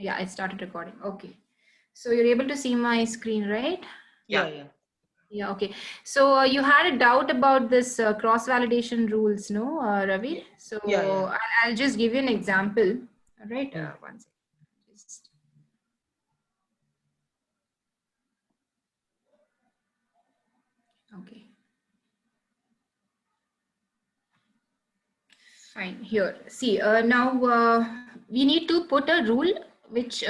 Yeah, I started recording. Okay. So you're able to see my screen, right? Yeah. Yeah, okay. So you had a doubt about this cross-validation rules, no, Ravi? So Yeah. I'll just give you an example. All right. Hmm. One second. Just, okay. Fine. Here, see, now we need to put a rule which,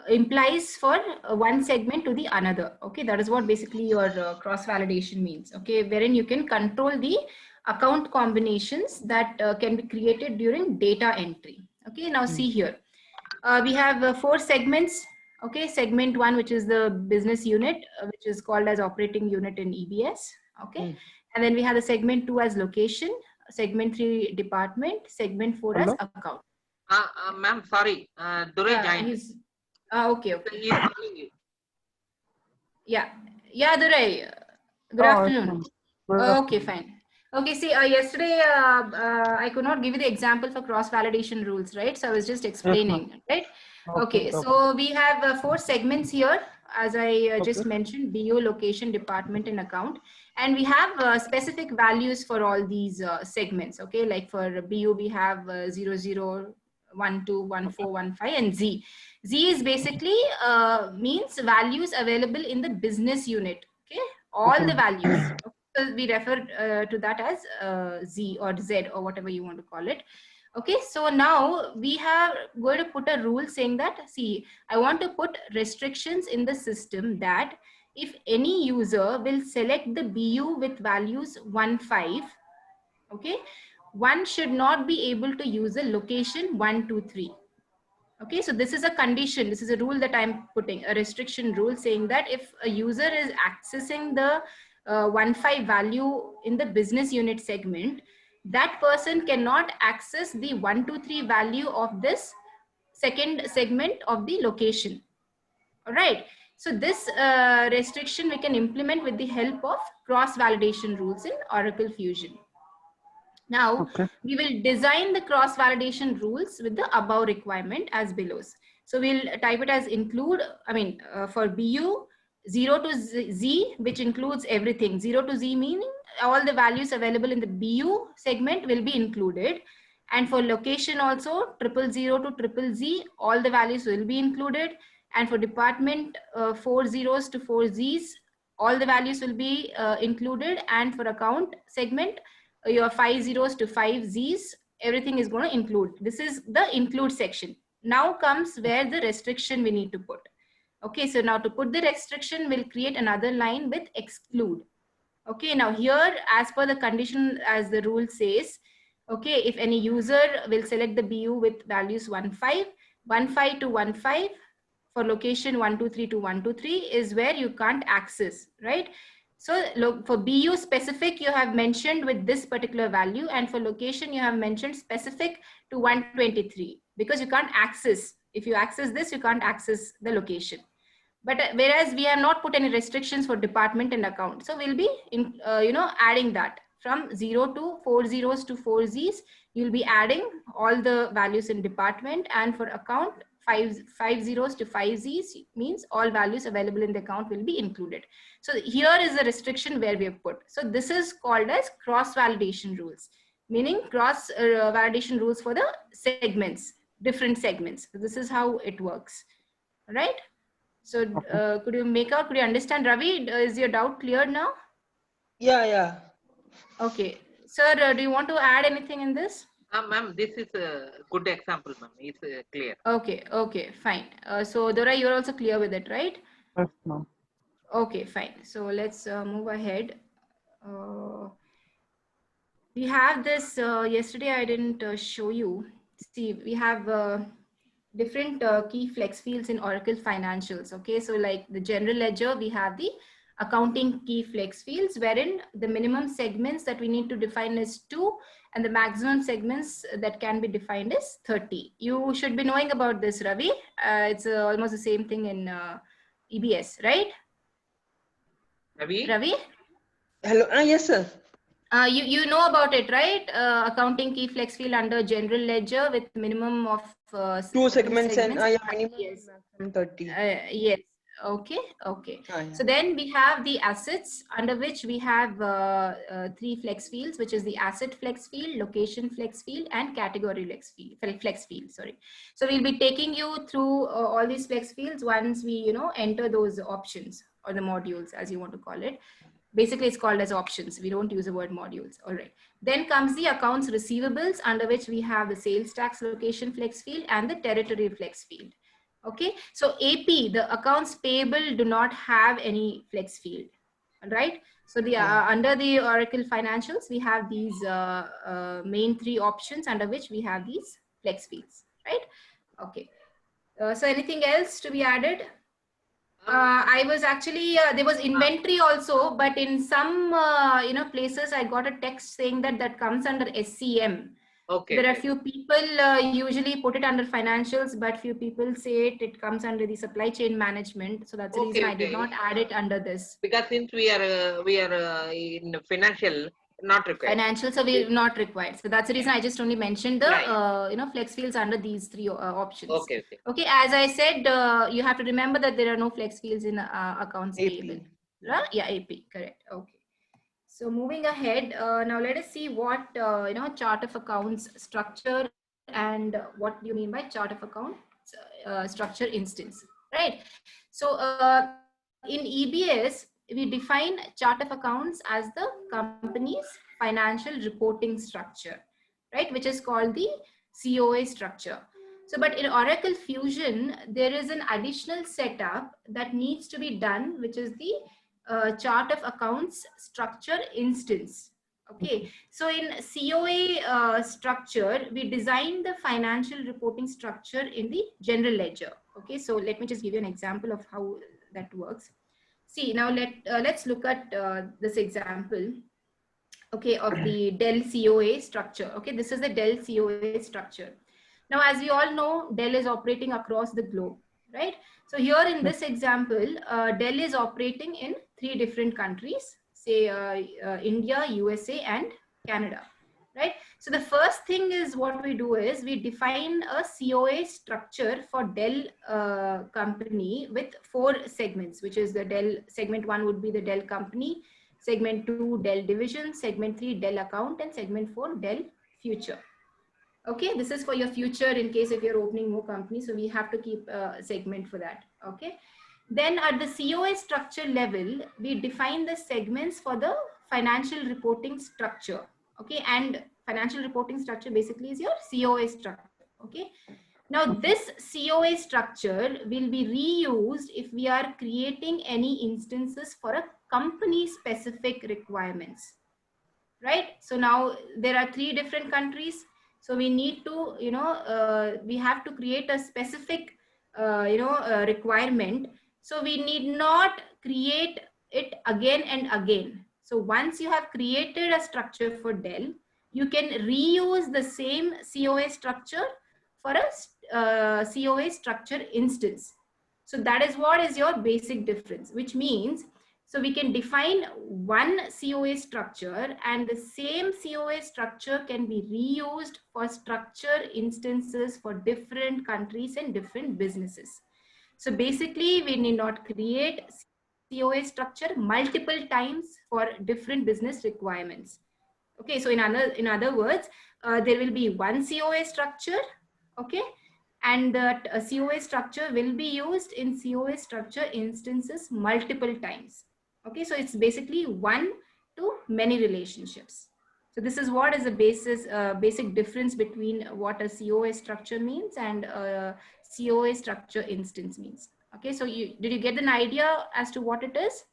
implies for one segment to the another. Okay, that is what basically your cross-validation means. Okay, wherein you can control the account combinations that can be created during data entry. Okay, now see here. We have four segments. Okay, segment one, which is the business unit, which is called as operating unit in EBS. Okay, Hmm. and then we have the segment two as location, segment three department, segment four as Hello? account. Ma'am, sorry. Durai joined. He's okay. He is calling you. Yeah, Durai. Good Oh, it's afternoon. fine. Good Okay, afternoon. fine. Okay, see, yesterday I could not give you the example for cross-validation rules, right? So I was just Yes, ma'am. explaining, right? Okay, Okay, okay. so we have four segments here, as I just Okay. mentioned: BU, location, department, and account. And we have specific values for all these segments. Okay, like for BU, we have 00, 12, 14, 15, and Z. Z is basically means values available in the business unit. Okay, all Okay, the ma'am. values. So we refer to that as Z or Z or whatever you want to call it. Okay, so now we have going to put a rule saying that, see, I want to put restrictions in the system that if any user will select the BU with values 1, 5, okay, one should not be able to use the location 1, 2, 3. Okay, so this is a condition. This is a rule that I'm putting, a restriction rule saying that if a user is accessing the 1.5 value in the business unit segment, that person cannot access the 123 value of this second segment of the location. All right. So this restriction we can implement with the help of cross-validation rules in Oracle Fusion. Now, Okay. we will design the cross-validation rules with the above requirement as below. So we'll type it as include, for BU, 0 to Z, which includes everything. 0 to Z meaning all the values available in the BU segment will be included. And for location also, 000 to ZZZ, all the values will be included. And for department, 4 zeros to 4 Zs, all the values will be included. And for account segment, your 5 zeros to 5 Zs, everything is going to include. This is the include section. Now comes where the restriction we need to put. Okay, so now to put the restriction, we'll create another line with exclude. Okay, now here, as per the condition, as the rule says, okay, if any user will select the BU with values 15, 15 to 15, for location 123 to 123 is where you can't access, right? So look, for BU specific, you have mentioned with this particular value, and for location, you have mentioned specific to 123 because you can't access. If you access this, you can't access the location. But whereas we have not put any restrictions for department and account, so we'll be adding that from 0 to 4 zeros to 4 Z's. You'll be adding all the values in department, and for account, 5 zeros to 5 Z's means all values available in the account will be included. So here is the restriction where we have put. So this is called as cross validation rules, meaning cross validation rules for the segments, different segments. So this is how it works, right? So Okay. could you understand, Ravi? Is your doubt clear now? Yeah. Okay. Sir, do you want to add anything in this? Ma'am, this is a good example, ma'am. It's clear. Okay, fine. So Dora, you're also clear with it, right? Yes, ma'am. Okay, fine. So let's move ahead. We have this, yesterday I didn't show you. See, we have different key flex fields in Oracle Financials. Okay, so like the general ledger, we have the accounting key flex fields, wherein the minimum segments that we need to define is 2 and the maximum segments that can be defined is 30. You should be knowing about this, Ravi. It's almost the same thing in EBS, right? Ravi? Ravi? Hello. Yes, sir. You know about it, right? Accounting key flex field under general ledger with minimum of Two segments and segments. yeah, minimum Yes. maximum 30. Yes. Okay. Okay. Yeah. So then we have the assets under which we have three flex fields, which is the asset flex field, location flex field, and category flex field. Sorry. So we'll be taking you through all these flex fields once we, enter those options or the modules, as you want to call it. Basically, it's called as options. We don't use the word modules. All right. Then comes the accounts receivables, under which we have the sales tax location flex field and the territory flex field. Okay. So AP, the accounts payable, do not have any flex field. All right. So the under the Oracle financials, we have these main three options under which we have these flex fields. Right. Okay. So anything else to be added? I was actually there was inventory also, but in some places I got a text saying that comes under SCM. Okay. There are few people usually put it under financials, but few people say it comes under the supply chain management. So that's the reason I did not add it under this. Because since we are in financial, not required. Financial, so we're not required. So that's the reason I just only mentioned the flex fields under these three options. Okay. Okay. As I said, you have to remember that there are no flex fields in accounts payable. Yeah, AP. Correct. Okay. So moving ahead, now let us see what chart of accounts structure and what do you mean by chart of accounts structure instance, right? So in EBS, we define chart of accounts as the company's financial reporting structure, right? Which is called the COA structure. So, but in Oracle Fusion, there is an additional setup that needs to be done, which is the chart of accounts structure instance. Okay, so in COA structure, we design the financial reporting structure in the general ledger. Okay, so let me just give you an example of how that works. See, now let's look at this example, okay, of the Dell COA structure. Okay, this is the Dell COA structure. Now, as we all know, Dell is operating across the globe, right? So here in this example, Dell is operating in 3 different countries, say India, USA, and Canada, right? So the first thing is what we do is we define a COA structure for Dell company with 4 segments, which is the Dell segment 1 would be the Dell company, segment 2 Dell division, segment 3 Dell account, and segment 4 Dell future. Okay, this is for your future in case if you're opening more companies. So we have to keep a segment for that. Okay. Then at the COA structure level, we define the segments for the financial reporting structure. Okay. And financial reporting structure basically is your COA structure. Okay. Now this COA structure will be reused if we are creating any instances for a company specific requirements. Right. So now there are 3 different countries. So we need to, we have to create a specific, requirement. So we need not create it again and again. So once you have created a structure for Dell, you can reuse the same COA structure for a COA structure instance. So that is what is your basic difference, which means so we can define one COA structure and the same COA structure can be reused for structure instances for different countries and different businesses. So basically we need not create COA structure multiple times for different business requirements. Okay, so in other words, there will be one COA structure, okay, and that COA structure will be used in COA structure instances multiple times. Okay, so it's basically one to many relationships. So this is what is the basic difference between what a COA structure means and a COA structure instance means. Okay, so did you get an idea as to what it is?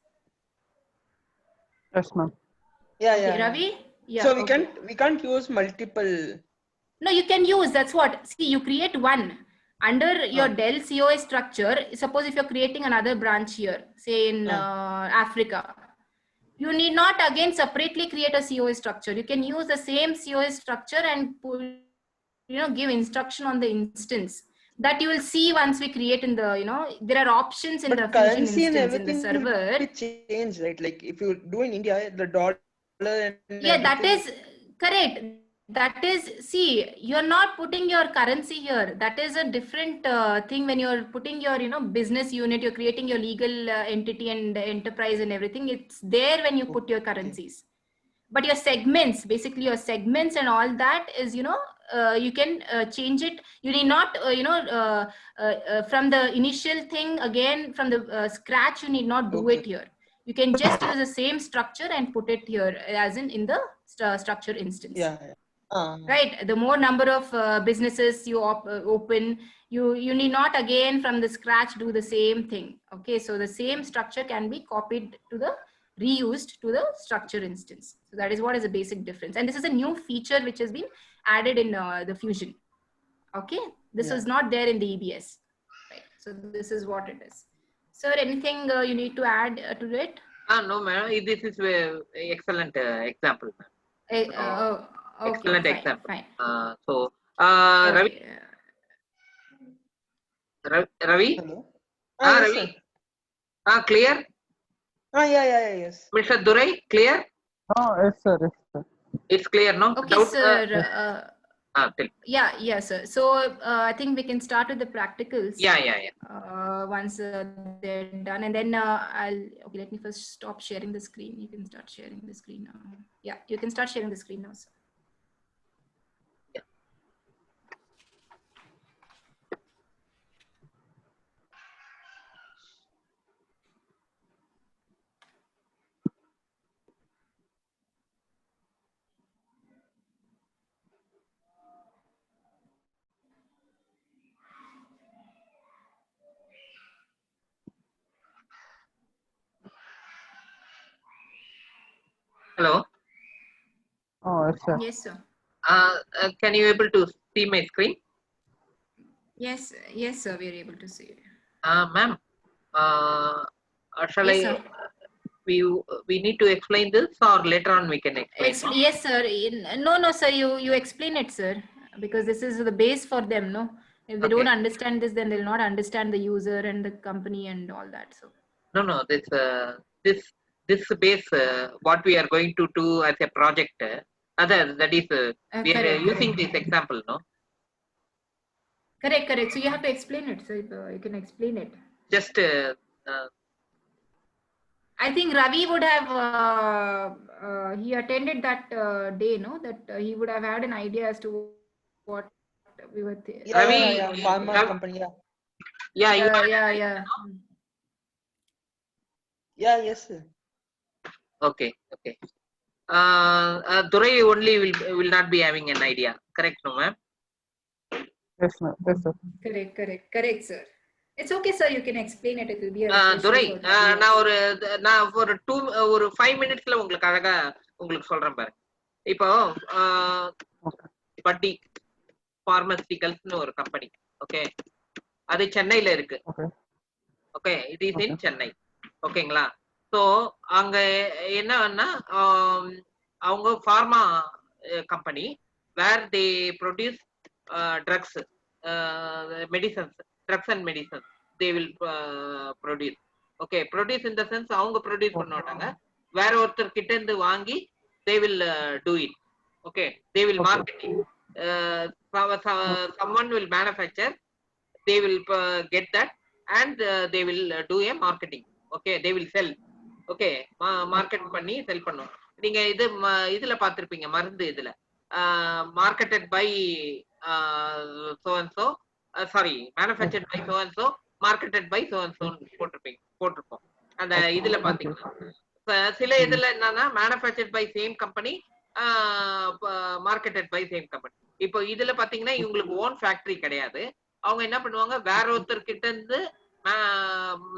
Yes, ma'am. Yeah, okay, Ravi? Yeah, so we can't use multiple. No, you can use, that's what. See, you create one. Under your Dell COA structure, suppose if you're creating another branch here, say in Africa, you need not again separately create a COA structure. You can use the same COA structure and give instruction on the instance that you will see once we create in the, there are options in the Fusion instance in the server. It change, right? Like if you do in India, the dollar Yeah, that is correct. That is, see, you're not putting your currency here. That is a different thing. When you're putting your, business unit, you're creating your legal entity and enterprise and everything. It's there when you put your currencies. But your segments, basically your segments and all that is, you can change it. You need not, from the initial thing again, from the scratch, you need not do it here. You can just use the same structure and put it here as in the structure instance. Right. The more number of businesses you open, you need not again from the scratch do the same thing. Okay. So the same structure can be copied to the reused to the structure instance. So that is what is the basic difference. And this is a new feature which has been added in the Fusion. Okay. This was not there in the EBS. Right. So this is what it is. Sir, anything you need to add to it? No, ma'am. This is excellent example. Excellent okay, example. Fine. Ravi. Ravi. Hello. Ravi. Clear? Yes. Mr. Durai, clear? Yes, sir. Yes, sir. It's clear, no? Okay, Doubt, sir. Yeah, sir. So I think we can start with the practicals. Yeah. Once they're done, and then okay. Let me first stop sharing the screen. You can start sharing the screen now. Yeah, you can start sharing the screen now, sir. Hello. Yes, sir. Yes, sir. Can you able to see my screen? Yes, sir. We are able to see it. Ma'am, shall Yes, I? sir. We need to explain this, or later on we can explain. Yes, sir. No, sir. You explain it, sir, because this is the base for them. No, if they don't understand this, then they'll not understand the user and the company and all that. So. No. This base, what we are going to do as a project, that is, we are using this example, no? Correct. So you have to explain it. So you can explain it. Just. I think Ravi would have. He attended that day, no? That he would have had an idea as to what we were. Ravi, Pharma company. Yeah. Yeah. Yeah. Yes, sir. Okay. Durai only will not be having an idea. Correct, no, ma'am? Yes, ma'am. Yes, sir. Correct, sir. It's okay, sir. You can explain it. It will be a Durai, நான் ஒரு 5 minutesல உங்களுக்கு அழகா உங்களுக்கு சொல்றேன் பாருங்க. இப்போ பட்டி பார்மசிட்டிகல்ஸ்னு ஒரு கம்பெனி. ஓகே. அது சென்னையில இருக்கு. Okay. It is in Chennai. ஓகேங்களா? சோ அங்க என்னன்னா அவங்க pharma company where they produce drugs medicines drugs and medicines they will produce. Okay. Produce in the sense அவங்க ப்ரொடியூஸ் பண்ண மாட்டாங்க, வேற ஒருத்தர் கிட்ட இருந்து வாங்கி they will do it. Okay. They will market it. someone will manufacture, they will get that, and they will do a marketing. Okay. They will sell. Okay. Market பண்ணி sell பண்ணும். நீங்க இதுல பார்த்திருப்பீங்க, மருந்து இதுல marketed by so and so, sorry manufactured by so and so, marketed by so and so போட்டிருப்போம். அந்த இதுல பாத்தீங்கன்னா சில இதுல என்னன்னா manufactured by same company, marketed by same company. இப்போ இதுல பாத்தீங்கன்னா இவங்களுக்கு ஓன் ஃபேக்டரி கிடையாது. அவங்க என்ன பண்ணுவாங்க, வேற ஒருத்தர் கிட்ட இருந்து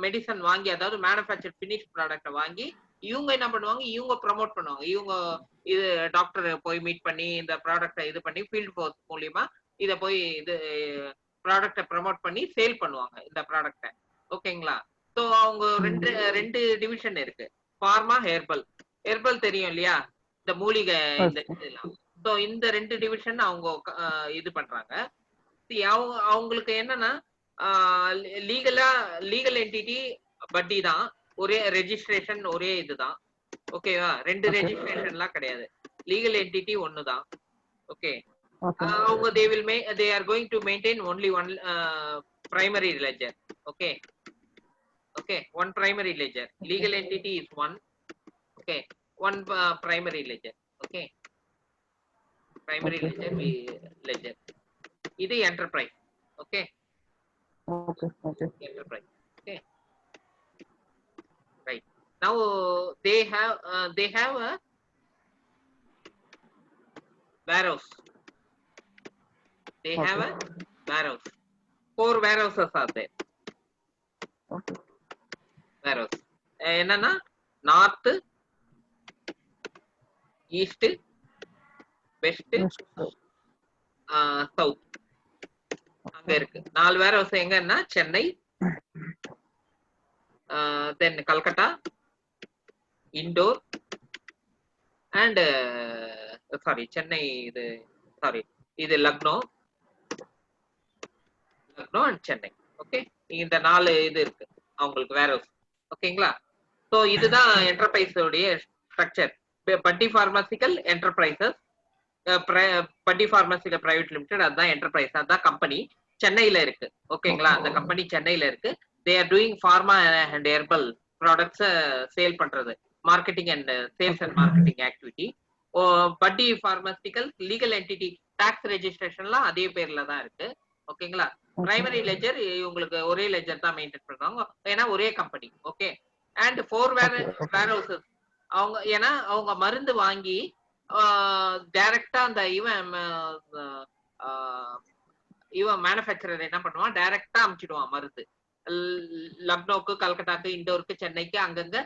மெடிசன் வாங்கி, அதாவது மேனுஃபேக்சர் பினிஷ் ப்ராடக்ட வாங்கி இவங்க என்ன பண்ணுவாங்க, இவங்க ப்ரமோட் பண்ணுவாங்க. இவங்க இது டாக்டர் போய் மீட் பண்ணி இந்த ப்ராடக்ட இது பண்ணி ஃபீல்ட் ஃபோர்ஸ் மூலியமா இத போய் இது ப்ராடக்ட ப்ரமோட் பண்ணி சேல் பண்ணுவாங்க இந்த ப்ராடக்ட. ஓகேங்களா? ஸோ அவங்க ரெண்டு டிவிஷன் இருக்கு, ஃபார்மா, ஹெர்பல் தெரியும் இல்லையா, இந்த மூலிகை இந்த இதெல்லாம். ஸோ இந்த ரெண்டு டிவிஷன் அவங்க இது பண்றாங்க. அவங்களுக்கு என்னன்னா லீகல் என்டிட்டி பட்டி தான், ஒரே ரெஜிஸ்ட்ரேஷன் ஒரே இதுதான். ஓகேவா? ரெண்டு Okay. ரெஜிஸ்ட்ரேஷன்லாம் கிடையாது. லீகல் என்டிட்டி ஒண்ணுதான். ஓகே. Okay. அவங்க they are going to maintain only one primary ledger. Okay. Okay, one primary ledger. Legal entity is one. Okay, one primary ledger. Okay, primary Okay. ledger. This enterprise. Okay. Okay. Okay. Enterprise. Okay. Right. Now they have a warehouse. They have a warehouse. 4 warehouses are there. Okay. Warehouse. என்னன்னா north, east, west, Yes, sir. South அங்க இருக்கு. 4 warehouse எங்கன்னா Chennai, then Calcutta, Indore and Chennai இது Lucknow and Chennai. Okay, இந்த 4 இது இருக்கு அவங்களுக்கு warehouse. ஓகேங்களா? ஸோ இதுதான் என்டர்பிரைஸ் உடைய ஸ்ட்ரக்சர். பட்டி pharmaceutical enterprises, Patti pharmaceutical private limited, அதுதான் என்டர்பிரைஸ், அதுதான் கம்பெனி சென்னையில இருக்கு. ஓகேங்களா? அந்த கம்பெனி சென்னையில இருக்கு. They are doing pharma and herbal products sale பண்றது, marketing and sales and marketing activity. Patti pharmaceutical legal entity tax ரெஜிஸ்ட்ரேஷன்லாம் அதே பேர்ல தான் இருக்கு. ஓகேங்களா? பிரைமரி லெஜர் உங்களுக்கு ஒரே லெஜர் தான் மெயின்டைன் பண்றாங்க, ஏன்னா ஒரே கம்பெனி. ஓகே. அண்ட் 4 வேர்ஹவுசஸ் அவங்க, ஏன்னா அவங்க மருந்து வாங்கி டைரக்டா அந்த இவன் மேனுஃபேக்சரர் என்ன பண்ணுவான், டைரக்டா அமுச்சிடுவான் மருந்து. லக்னோக்கு, கல்கட்டாக்கு, இண்டோருக்கு, சென்னைக்கு அங்கங்க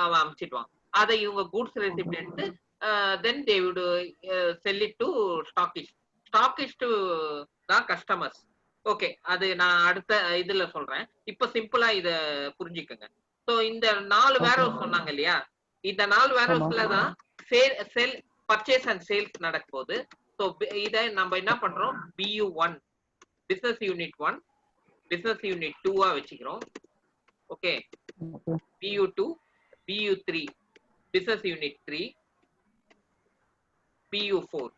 அவன் அமுச்சிடுவான். அதை இவங்க கூட்ஸ் ரெசிப்ட் எடுத்து then they would sell it to stockist. Stockist தான் கஸ்டமர்ஸ். ஓகே, அது நான் அடுத்த இதுல சொல்றேன். இப்ப சிம்பிளா இத புரிஞ்சுக்கங்க. சோ இந்த 4 வேர்ஹவுஸ் சொன்னாங்க இல்லையா, இந்த 4 வேர்ஹவுஸ்ல தான் சேல் பர்ச்சேஸ் அண்ட் சேல்ஸ் நடக்கும் போது. ஸோ இதை நம்ம என்ன பண்றோம், BU1 business unit 1, business unit 2 வச்சுக்கிறோம். Okay, BU2, BU3 business unit 3, BU4.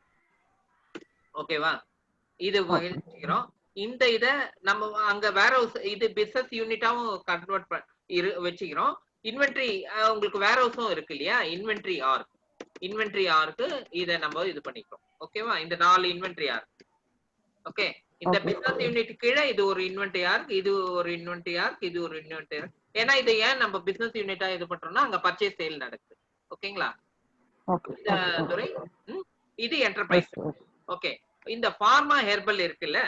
ஓகேவா? இது வச்சுக்கிறோம். இந்த இத நம்ம அங்க வேர்ஹவுஸ் இது பிசினஸ் யூனிட்டாவும் கன்வெர்ட் வச்சுக்கிறோம். இன்வென்ட்ரி உங்களுக்கு வேர்ஹவுஸும் இருக்கு இல்லையா, இன்வென்ட்ரி ஆர்க்கு இத நம்ம இது பண்ணிக்கிறோம். ஓகேவா? இந்த 4 இன்வென்ட்ரி ஆர்க். ஓகே, இந்த பிசினஸ் யூனிட் கீழே இது ஒரு இன்வென்ட்ரி ஆர்க், இது ஒரு இன்வென்ட்ரி ஆர்க், இது ஒரு இன்வென்ட்ரி ஆர்க். ஏன்னா இதை ஏன் நம்ம பிசினஸ் யூனிட்டா இது பண்றோம்னா அங்க பர்ச்சேஸ் சேல் நடக்குது. ஓகேங்களா? துரை, இது என்டர்பிரைஸ். ஓகே, இந்த ஃபார்மா ஹெர்பல் இருக்குல்ல,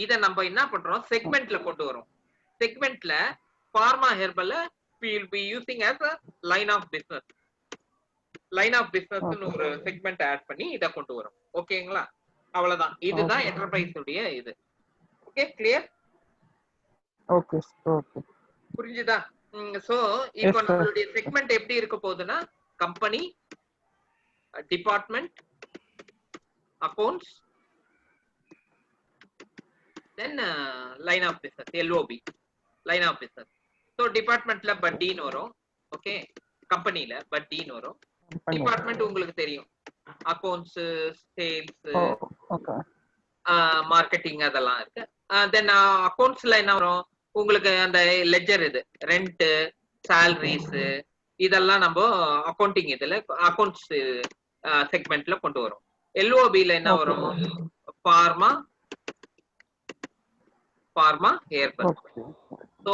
இத நம்ம என்ன பண்றோம், செக்மெண்ட்ல கொண்டு வரோம். செக்மெண்ட்ல pharma herbal will be using as a line of business. Line of business ஒரு செக்மெண்ட் ஆட் பண்ணி இத கொண்டு வரோம். ஓகேங்களா? அவ்வளவுதான். இதுதான் என்டர்பிரைஸ் உடைய இது. Okay, clear? ஓகே ஓகே, புரிஞ்சுதா? சோ இப்போ நம்மளுடைய செக்மெண்ட் எப்படி இருக்க போகுதுன்னா, company, department, accounts, then line of business, LOB, line of business. So டிபார்ட்மெண்ட்ல பட்டின்னு வரும். ஓகே, கம்பெனில பட்டின்னு வரும். டிபார்ட்மெண்ட் உங்களுக்கு தெரியும், அக்கவுண்ட்ஸ், சேல்ஸ், மார்க்கெட்டிங் அதெல்லாம் இருக்கு. தென் அக்கவுண்ட்ஸ்ல என்ன வரும் உங்களுக்கு, அந்த லெட்ஜர், இது ரெண்ட், சாலரிஸ், இதெல்லாம் நம்ம அக்கவுண்டிங் இதுல அக்கவுண்ட்ஸ் செக்மெண்ட்ல கொண்டு வரும். LOBல என்ன வரும், ஃபார்மா ஹெர்பல். சோ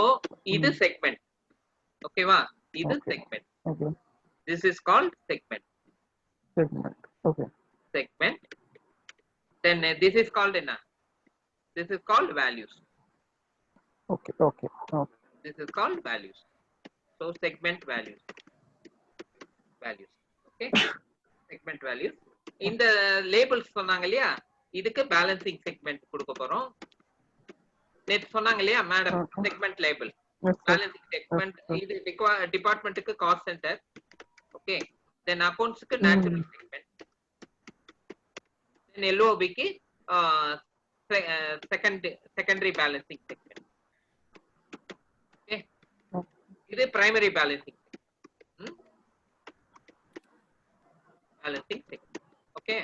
இது செக்மெண்ட். ஓகேவா? இது segment. This is called segment. Okay. Segment. Then this is called enna? This is called values. Okay. This is called values. So segment values. Okay. Segment values. இந்த labels சொன்னாங்க இல்லையா, இதுக்கு balancing segment கொடுக்க போறோம். நேத்து சொன்னாங்க இல்லையா madam, segment label, balancing segment. இது டிபார்ட்மெண்ட்டுக்கு காஸ்ட் சென்டர். ஓகே, தென் அக்கவுண்ட்ஸ்க்கு நேச்சுரல் செக்மெண்ட், தென் LOB க்கு செகண்டரி பேலன்சிங் செக்மெண்ட். ஓகே, இது primary balancing. balancing segment. Okay,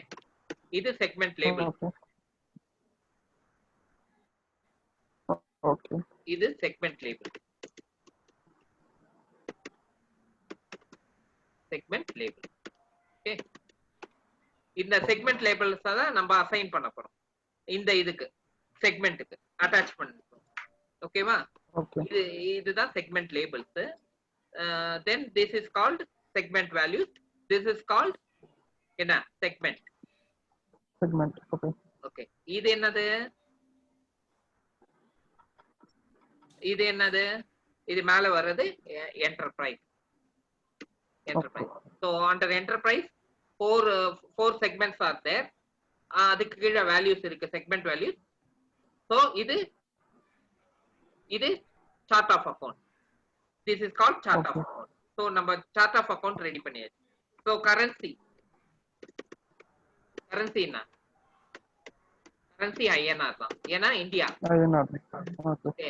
இது segment label. Okay. Okay. இது segment label. Segment label. Okay, இந்த segment labels தான் நம்ம assign பண்ண போறோம் இந்த இதுக்கு செக்மெண்ட்டுக்கு அட்டாச் பண்ணணும். ஓகேவா? Okay. இதுதான் segment labels. Then this is called segment values. This is called என்ன? செக்மெண்ட். Segment. Okay. ஓகே, இது என்னது? இது என்னது? இது மேல வர்றது enterprise. Enterprise. So under enterprise four segments are there. அதுக்கு கீழே வேல்யூஸ் இருக்கு, செக்மெண்ட் வேல்யூஸ். ஸோ இது chart of account. This is called chart of account. So நம்ம சார்ட் ஆஃப் அக்கௌண்ட் ரெடி பண்ணியாச்சு. ஸோ கரன்சி என்ன? கரன்சி ஐஎன்ஆர் தான், ஏன்னா India. INR. Okay. Okay,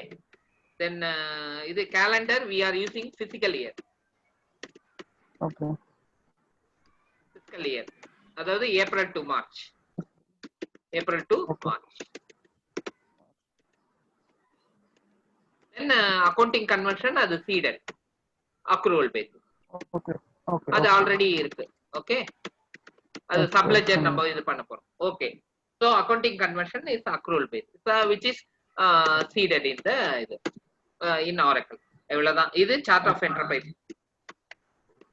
then இது calendar we are using fiscal year. Okay. Fiscal year அதாவது April to March. April to March. Then accounting conversion அது seeded accrual basis. Okay. Okay. அது already இருக்கு. Okay, அது subledger நம்ம இது பண்ண போறோம். Okay, so accounting conversion is accrual basis which is seeded in the இது in Oracle. இவ்வளவுதான். இது chart of enterprise.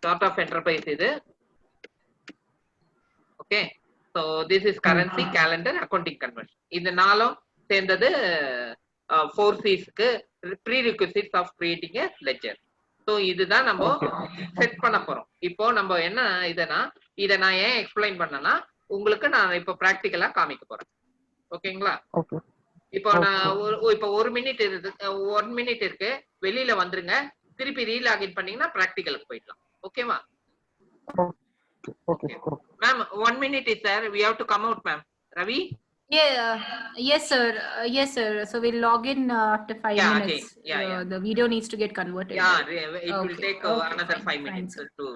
Chart of enterprise இது. Okay, so this is currency, calendar, accounting conversion. இந்த நாலும் சேர்ந்தது 4C's-க்கு prerequisites of creating a ledger. So இதுதான் நம்ம செட் பண்ண போறோம். இப்போ நம்ம என்ன இதை நான் ஏன் எக்ஸ்பிளைன் பண்ணனா உங்களுக்கு நான் இப்போ பிராக்டிகலா காமிக்க போறேன். ஓகேங்களா? Okay. இப்போ நான் இப்போ 1 மினிட் இருக்கு, வெளியில வந்துருங்க, திருப்பி ரீலாகின் பண்ணீங்கன்னா பிராக்டிகலுக்கு போயிடலாம். ஓகேவா? Okay. Ma'am 1 minute is there, we have to come out, ma'am. Ravi? Yes sir. Yes sir, so we'll log in after 5 Yeah, minutes. okay. Yeah. The video needs to get converted. Yeah, it will Okay. take Okay, another fine, 5 fine, minutes sir. to